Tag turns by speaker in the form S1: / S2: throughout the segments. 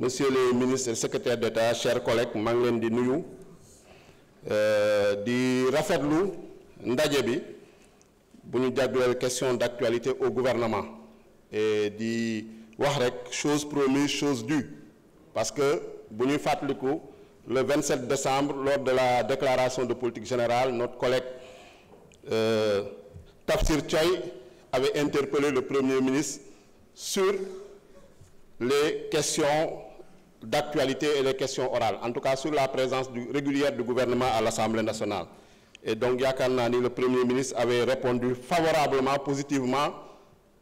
S1: Monsieur le ministre et secrétaire d'État, chers collègues, maa ngi leen di nuyu di rafetlu ndaje bi bu ñu jagleel question d'actualité au gouvernement et di wax rek chose promise chose due parce que bu ñuy fàttaliku le 27 décembre lors de la déclaration de politique générale notre collègue Tafsir Thioye avait interpellé le Premier ministre sur les questions d'actualité et les questions orales, en tout cas sur la présence régulière du gouvernement à l'Assemblée nationale. Et donc yaakaar naa ni le Premier ministre avait répondu favorablement, positivement,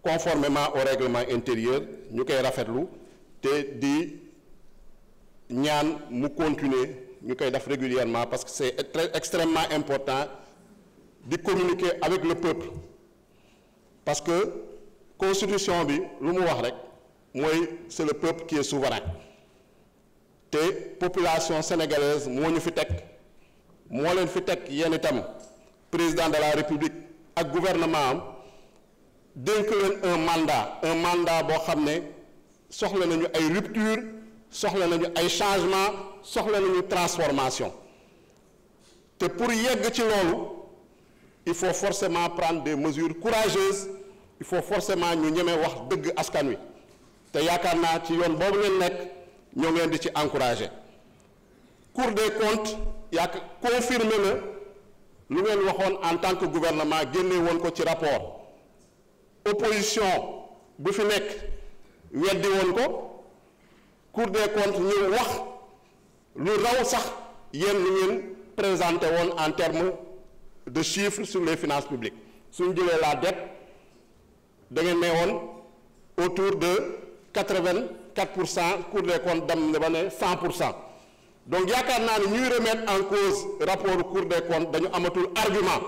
S1: conformément au règlement intérieur ñu koy rafetlu te di ñaan mu continuer ñu koy def régulièrement parce que c'est extrêmement important de communiquer avec le peuple parce que constitution bi lu mu wax rek mooy c'est le peuple qui est souverain te population sénégalaise moo ñu fi teg moo leen fi teg yéen itam président de la république ak gouvernement am dénk leen un mandat boo xam ne soxla nañu ay rupture soxla nañu ay changement soxla nañu transformation te pour yegg ci loolu il faut forcément prendre des mesures courageuses il faut forcément ñu ñeme wax dëgg askan wi te yaakaar naa ci yoon boobu ngeen nekk ñoo ngeen di ci encourager Cour des comptes yaa confirmé na lu ngeen waxoon en tant que gouvernement génne woon ko ci rapport opposition bu fi nekk weddi woon ko Cour des comptes ñu wax lu raw sax yéen lu ngeen présenté woon en termes de chiffres sur les finances publiques suñ jëlee la dette da ngeen ne woon autour de 84%, Cour des comptes dem ba ne 100%. Donc yaakaar naa ne ñuy remettre en cause rapport Cour des comptes dañu amatul argument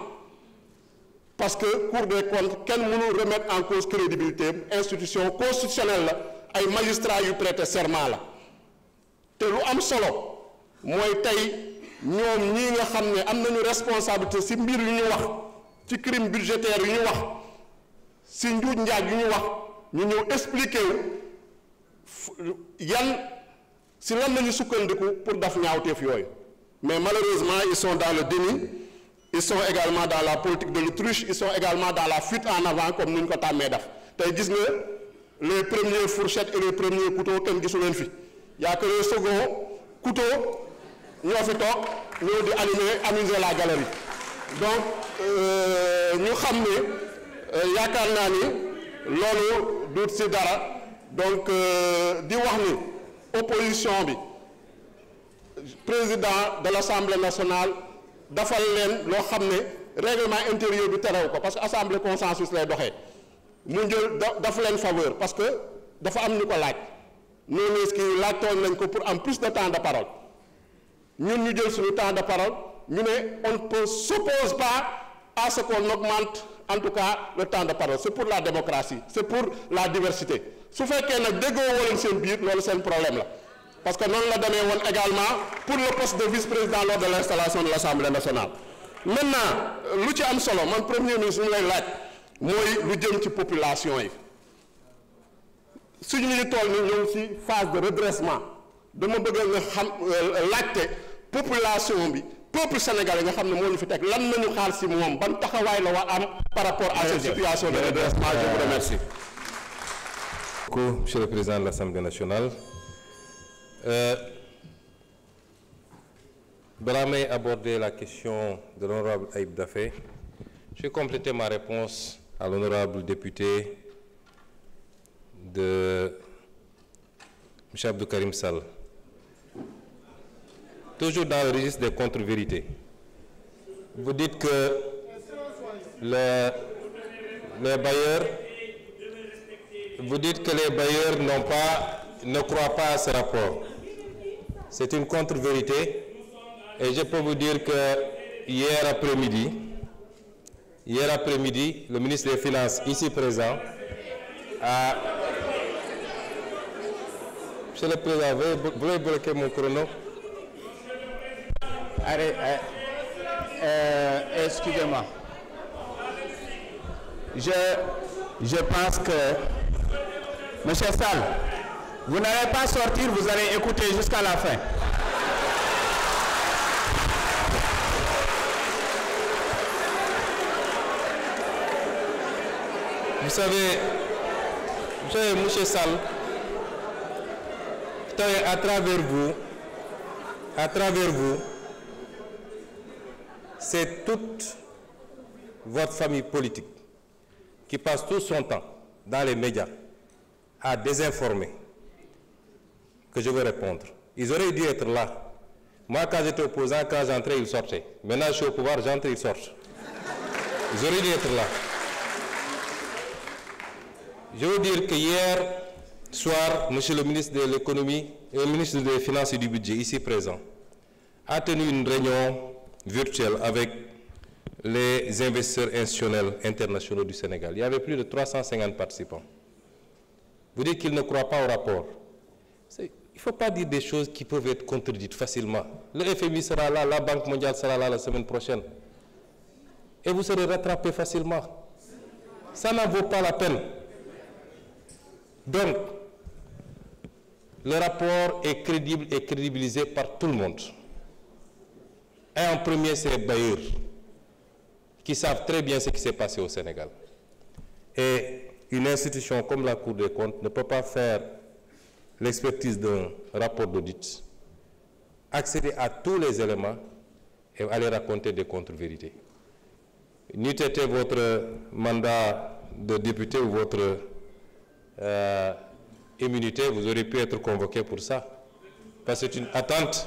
S1: parce que Cour des comptes kenn mënul remettre en cause crédibilité institution constitutionnelle la ay magistrats yu prêter serment la te lu am solo mooy tey ñoom ñii nga xam ne am nañu responsabilité ci mbir yu ñu wax ci crime budgétaire yu ñu wax ci njuuj njaaj yu ñu wax ñu ñëw expliquer yan si lan lañu sukkandiku pour daf ñaawteef yooyu mais malheureusement ils sont dans le déni ils sont également dans la politique de l'autruche ils sont également dans la fuite en avant comme ni ñu ko tàmmee def tey gis nga les premières fourchettes et les premiers couteaux kenn gisu leen fi y a que les seconds couteaux ñoo fi toog ñoo di amuser la galerie donc ñu xam ne yaakaar naa ni loolu duut si dara donc di wax ni opposition bi président de l'Assemblée nationale dafal leen loo xam ne règlement intérieur bi terew ko parce que assemblée consensus lay doxee mu jël dafa leen faveur parce que dafa am ñu ko laaj noonu est-ce que laajtoon nañ ko pour am plus de temps de parole ñun ñu jël suñu temps de parole ñu ne on ne s'oppose pas à ce qu'on augmente en tout cas le temps de parole c'est pour la démocratie c'est pour la diversité su fekkee nag déggoo woon seen biir loolu seen problème la parce que noonu la demee woon également pour le poste de vice-président lors de l'installation de l'Assemblée nationale. Maintenant lu ci am solo man premier ministre ñu lay laaj mooy lu jëm ci population yi suñu ñu toll ni ñëw ci phase de redressement dama bëgg nga xam laajte population bi peuple sénégalais nga xam ne moo ñu fi teg lan nañu xaar ci moom ban taxawaay la war am par rapport à cette situation de redressement. Je vous remercie.
S2: Monsieur le Président de l'Assemblée nationale, balaa may aborder la question de l'honorable Ayib Daffé, je vais compléter ma réponse à l'honorable député de M. Abdou Karim Sall. Toujours dans le registre des contre-vérités. Vous dites que les bailleurs ne croient pas à ce rapport. C'est une contre-vérité et je peux vous dire que hier après-midi, le ministre des Finances ici présent a... Monsieur le Président, vous voulez bloquer mon chrono?
S3: Allez, excusez-moi. Je pense que, Monsieur Sall, Vous n'allez pas sortir, vous allez écouter jusqu'à la fin.
S2: Vous savez, monsieur Sall, à travers vous, c'est toute votre famille politique qui passe tout son temps dans les médias à désinformer que je veux répondre. Ils auraient dû être là. Moi, quand j'étais opposant, quand j'entrais, ils sortaient. Maintenant, je suis au pouvoir, j'entre, ils sortent. Ils auraient dû être là. Je veux dire que hier soir, monsieur le ministre de l'économie et le ministre des Finances et du Budget, ici présent, a tenu une réunion virtuelle avec les investisseurs institutionnels internationaux du Sénégal. Il y avait plus de 350 participants. Vous dites qu'ils ne croient pas au rapport. Il ne faut pas dire des choses qui peuvent être contredites facilement. Le FMI sera là, la Banque mondiale sera là la semaine prochaine. Et vous serez rattrapés facilement. Ça n'en vaut pas la peine. Donc, le rapport est crédible et crédibilisé par tout le monde. Et en premier, c'est les bailleurs, qui savent très bien ce qui s'est passé au Sénégal. Et une institution comme la Cour des comptes ne peut pas faire l'expertise d'un rapport d'audit, accéder à tous les éléments et aller raconter des contre-vérités. N'eût été votre mandat de député ou votre immunité, vous auriez pu être convoqué pour ça. Parce que c'est une attente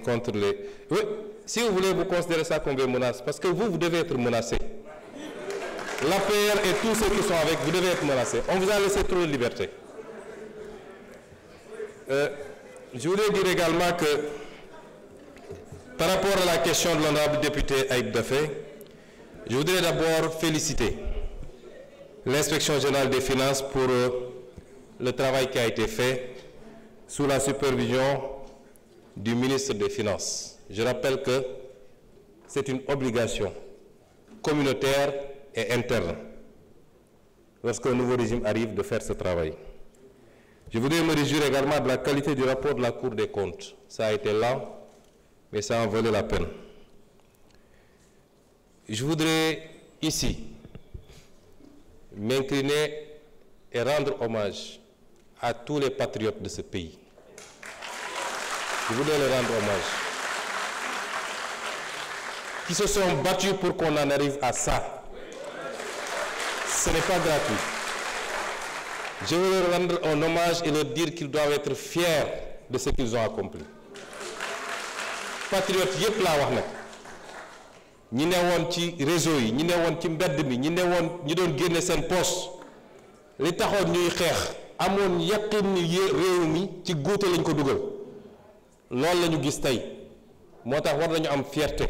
S2: contre les... Oui, si vous voulez, vous considérez ça comme une menace, parce que vous devez être menacé. L'APR et tous ceux qui sont avec, vous devez être menacés. On vous a laissé trop de liberté. Je voulais dire également que, par rapport à la question de l'honorable député Aïb Dafé, je voudrais d'abord féliciter l'inspection générale des finances pour le travail qui a été fait sous la supervision du ministre des Finances. Je rappelle que c'est une obligation communautaire et interne, lorsqu'un nouveau régime arrive, de faire ce travail. Je voudrais me réjouir également de la qualité du rapport de la Cour des comptes. Ça a été lent, mais ça en valait la peine. Je voudrais ici m'incliner et rendre hommage à tous les patriotes de ce pays. Je voudrais leur rendre hommage. Qui se sont battus pour qu'on en arrive à ça. Ce n'est pas gratuit. Je veux leur rendre un hommage et leur dire qu'ils doivent être fiers de ce qu'ils ont accompli. Patriotes yépp laa wax nag ñi ne woon ci réseau yi ñi ne woon ci mbedd mi ñi ne woon ñi doon génne seen poche li taxoon ñuy xeex amoon yaqin ni réew mi ci guute lañ ko dugal loolu la ñu gis tey moo tax war nañu am fierté.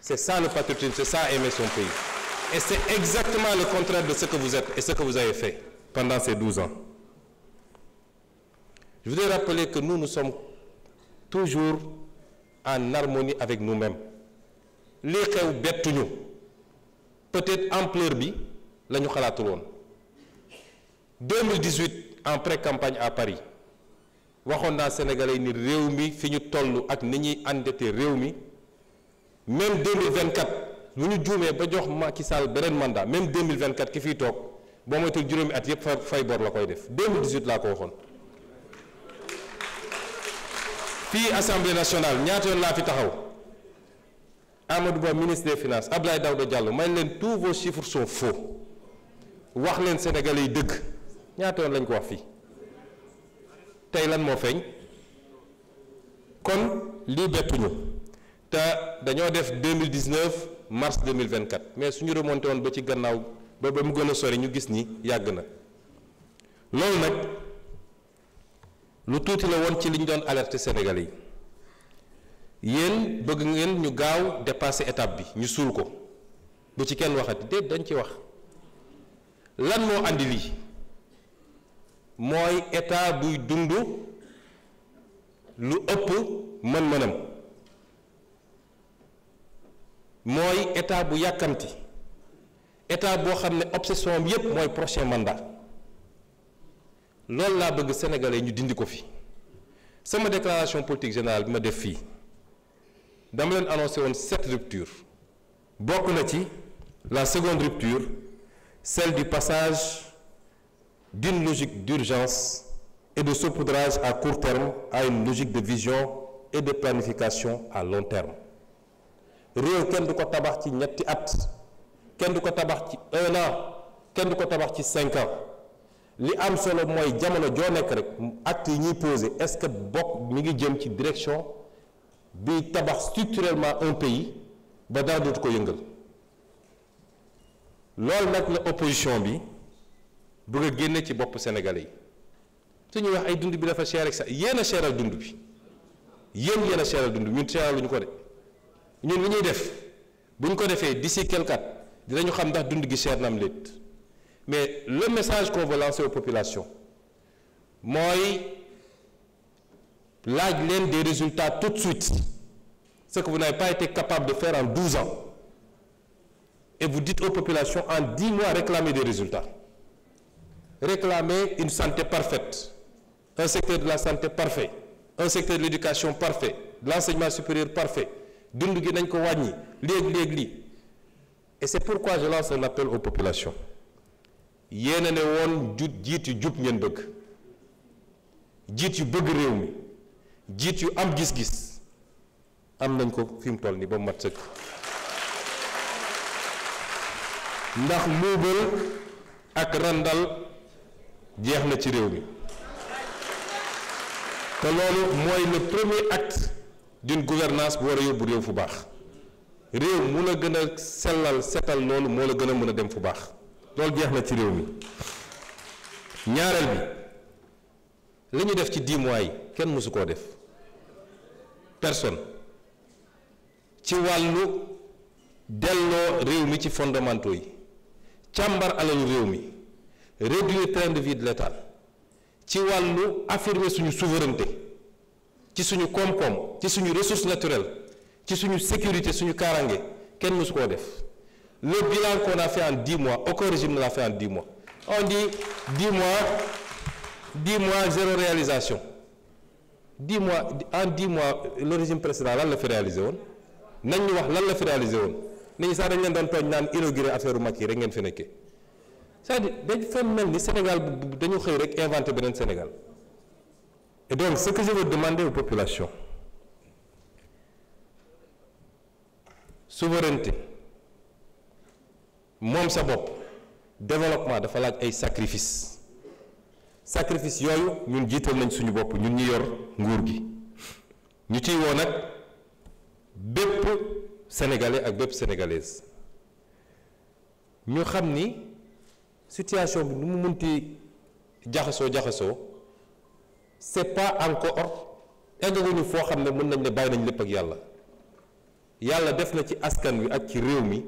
S2: C'est ça le patriotisme, c'est ça aimer son pays. Et c'est exactement le contraire de ce que vous êtes et ce que vous avez fait pendant ces 12 ans. Je voudrais rappeler que nous sommes toujours en harmonie avec nous-mêmes. Li xew bettuñu peut-être ampleur bi la ñu xalaatul woon 2018 en pré-campagne à Paris waxoon naa Sénégalais yi ni réew mi fi ñu toll ak ni ñuy endetté réew mi même 2024 bu ñu juumee ba jox Macky Sall beneen mandat même 2024 ki fiy toog boo moytul juróomi at yépp fay bor la koy def 2018 laa ko waxoon. fii Assemblée nationale ñaata yoon laa fi taxaw Amadou Ba ministre des Finances Abdoulaye Daouda Diallo may leen tous vos chiffres sont faux wax leen Sénégalais yi dëgg ñaata yoon lañ ko wax fii tey lan moo feeñ kon lii bettuñu te dañoo def 2019 mars 2024 mais suñu remonté woon ba ci gannaaw ba mu gën a sori ñu gis ni yàgg na loolu nag lu tuuti la woon ci li ñu doon alerter Sénégalais yi yéen bëgg ngeen ñu gaaw dépasser étape bi ñu suul ko bu ci kenn waxati déet dañ ci wax lan moo andi lii mooy état buy dund lu ëpp mën-mënam mooy état bu yàkkamti état boo xam ne obsession bi yépp mooy prochain mandat loolu laa bëgg sénégalais ñu dindi ko fi sama déclaration politique générale bi ma def fii dama leen annoncé woon 7 ruptures bokk na ci la seconde rupture, celle du passage d'une logique d'urgence et de saupoudrage à court terme à une logique de vision et de planification à long terme. réew kenn du ko tabax ci ñetti at kenn du ko tabax ci 1 an kenn du ko tabax ci 5 ans li am solo mooy jamono joo nekk rek acte yi ñuy posé est-ce que bokk mi ngi jëm ci direction bi tabax structurellement un pays ba dara dootu ko yëngal loolu nag la opposition bi bëgg a génne ci bopp sénégalais yi su ñuy wax ay dund bi dafa cher ak sax yéen a cheral dund bi yéen a cheral dund bi ñun cheral lu ñu ko de ñun li ñuy def bu ñu ko defee d'ici quelque at dinañu xam ndax dund gi cher na am léet mais le message qu'on veut lancer aux populations mooy laaj leen des résultats tout de suite ce que vous n'avez pas été capable de faire en 12 ans et vous dites aux populations en 10 mois réclamez des résultats, réclamez une santé parfaite, un secteur de la santé parfait, un secteur de l'éducation parfait, de l'enseignement supérieur parfait, dund gi nañ ko wàññi léegi et c'est pourquoi je lance un appel aux populations yéen a ne woon jiit yu jub ngeen bëgg jiit yu bëgg réew mi jiit yu am gis-gis am nañ ko fi mu toll nii ba mu mat sëkk ndax luubal ak randal jeex na ci réew mi te loolu mooy le premier acte d'une gouvernance bu war a yóbbu réew fu baax réew mu la gën a sellal setal loolu moo la gën a mën a dem fu baax loolu jeex na ci réew mi ñaareel bi la ñu def ci 10 mois yi kenn mësu koo def personne ci wàllu delloo réew mi ci fondamentaux yi càmbar alalu réew mi réduire train de vie de l'État ci wàllu affirmer suñu souveraineté ci suñu koom-koom ci suñu ressources naturelles ci suñu sécurité suñu kaaraange kenn mësu koo def le bilan qu'on a fait en 10 mois aucun régime ne l'a fait en 10 mois on dit 10 mois zéro réalisation 10 mois en 10 mois le régime précédent lan la fi réalisé woon nañ ñu wax lan la fi réalisé woon nit ñi sax dañ leen doon tooñ naan inauguré affaire u mag yi rek ngeen fi nekkee c'est-à-dire dañ fa mel ni Sénégal dañu xëy rek inventé beneen Sénégal et donc ce que je veux demander aux populations souveraineté moom sa bopp développement dafa laaj ay sacrifice yooyu ñun jiital nañ suñu bopp ñun ñi yor nguur gi ñu ciy woo nag bépp sénégalais ak bépp sénégalaise ñu xam ni situation bi nu mu munti jaxasoo c'est pas encore eggaguñu foo xam ne mën nañ ne bàyyi nañ lépp ak yàlla def na ci askan wi ak ci réew mi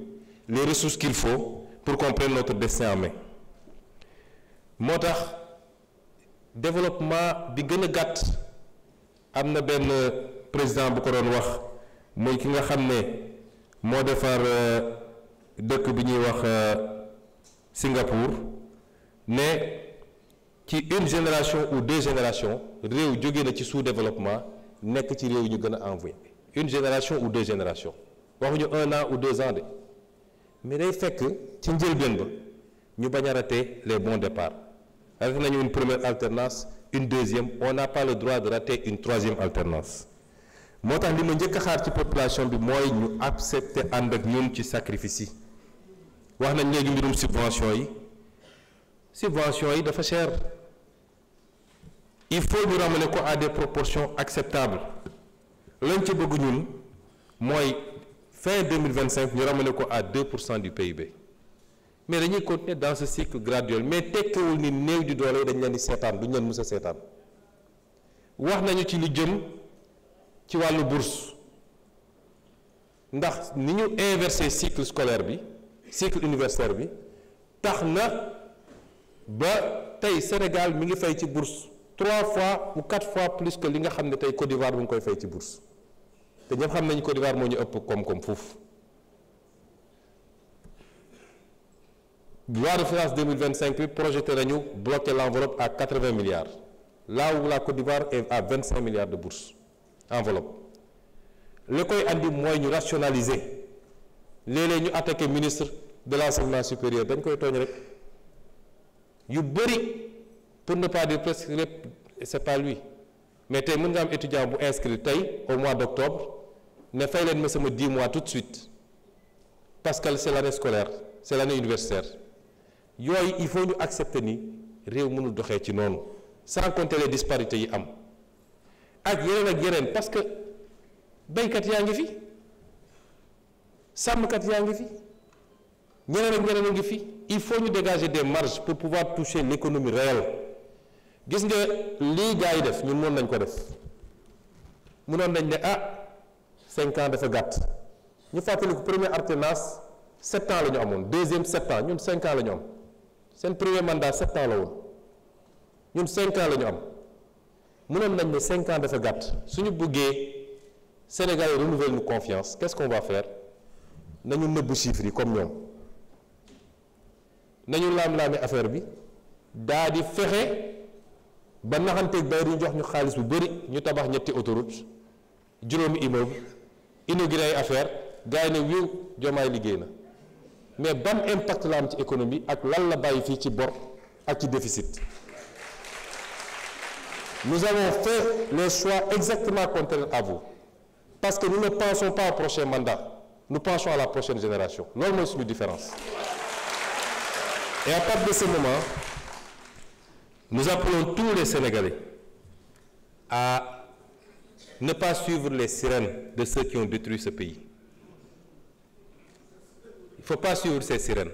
S2: les ressources qu'il faut pour qu'on prenne notre destin en main moo tax développement bi gën a gàtt am na benn président bu ko doon wax mooy ki nga xam ne moo defar dëkk bi ñuy wax Singapour ne ci une génération ou 2 générations réew jóge na ci sous-développement nekk ci réew ñu gën a envoyé une génération ou 2 générations waxuñu 1 an ou 2 ans de mais day fekk ci njëlbeen ba ñu bañ a rater les bons départs raté nañu une première alternance une deuxième on n'a pas le droit de rater une 3e alternance moo tax li ma njëkk a xaar ci population bi mooy ñu accepter ànd ak ñun ci sacrifice yi wax nañ léegi mbirum subvention yi dafa cher il faut ñu ramener ko à des proportions acceptables lañ ci bëgg ñun mooy fin 2025 ñu ramener ko à 2% du PIB mais dañuy continuer dans ce cycle graduel mais tekkiwul ni néew di doole dañ leen di seetaan duñ leen mës a seetaan wax nañu ci lu jëm ci wàllu bourse ndax ni ñu inversé cycle scolaire bi cycle universitaire bi tax na ba tey Sénégal mi ngi fay ci bourse 3 fois ou 4 fois plus que li nga xam ne tey Côte d'Ivoire bu ngi koy fay ci bourse te ñëpp xam nañu Côte d'Ivoire moo ñu ëpp koom-koom foofu loi de finances 2025 bi projeté nañu bloquer l'enveloppe à 80 milliards là où la Côte d'Ivoire est à 25 milliards de bourses enveloppe li koy andi mooy ñu rationaliser léeg-léeg ñu attaqué ministre de l'enseignement supérieur dañ koy tooñ rek yu bëri pour ne pas dire presque lépp c'est pas lui mais tey mën nga am étudiant bu inscrit tey au mois d'octobre ne fay leen ma sama 10 mois tout de suite parce que c'est l'année scolaire c'est l'année universitaire yooyu il faut ñu accepter ni réew mënul doxee ci noonu sans compter les disparités yi am ak yeneen parce que béykat yaa ngi fi sàmmkat yaa ngi fi ñeneen ak ñeneen a ngi fi il faut ñu dégager des marges pour pouvoir toucher l'économie réelle gis nga lii gars yi def ñun mën nañ ko def mënoon nañ ne 5 ans dafa gàtt ñu fàttaliku premier alternance 7 ans la ñu amoon deuxième 7 ans ñun 5 ans la ñu am seen premier mandat 7 ans la woon ñun 5 ans la ñu am mënoon nañ ne 5 ans dafa gàtt suñu bëggee Sénégal renouvelle nous confiance qu'est-ce qu'on va faire nañu nëbb chiffres yi comme ñoom nañu laam-laame affaire bi daa di fexe ba naxanteeg bay ñu jox ñu xaalis bu bëri ñu tabax ñetti autoroute juróomi immeuble inauguré ay affaire gars yi ne wiiw Diomaye liggéey na mais ban impact la am ci économie ak lan la bàyyi fii ci bor ak ci déficit. Nous avons fait les choix exactement contraires à vous parce que nous ne pensons pas au prochain mandat, nous pensons à la prochaine génération. Loolu mooy suñu différence. Et à partir de ce moment, nous appelons tous les Sénégalais à ne pas suivre les sirènes de ceux qui ont détruit ce pays. Il ne faut pas suivre ces sirènes.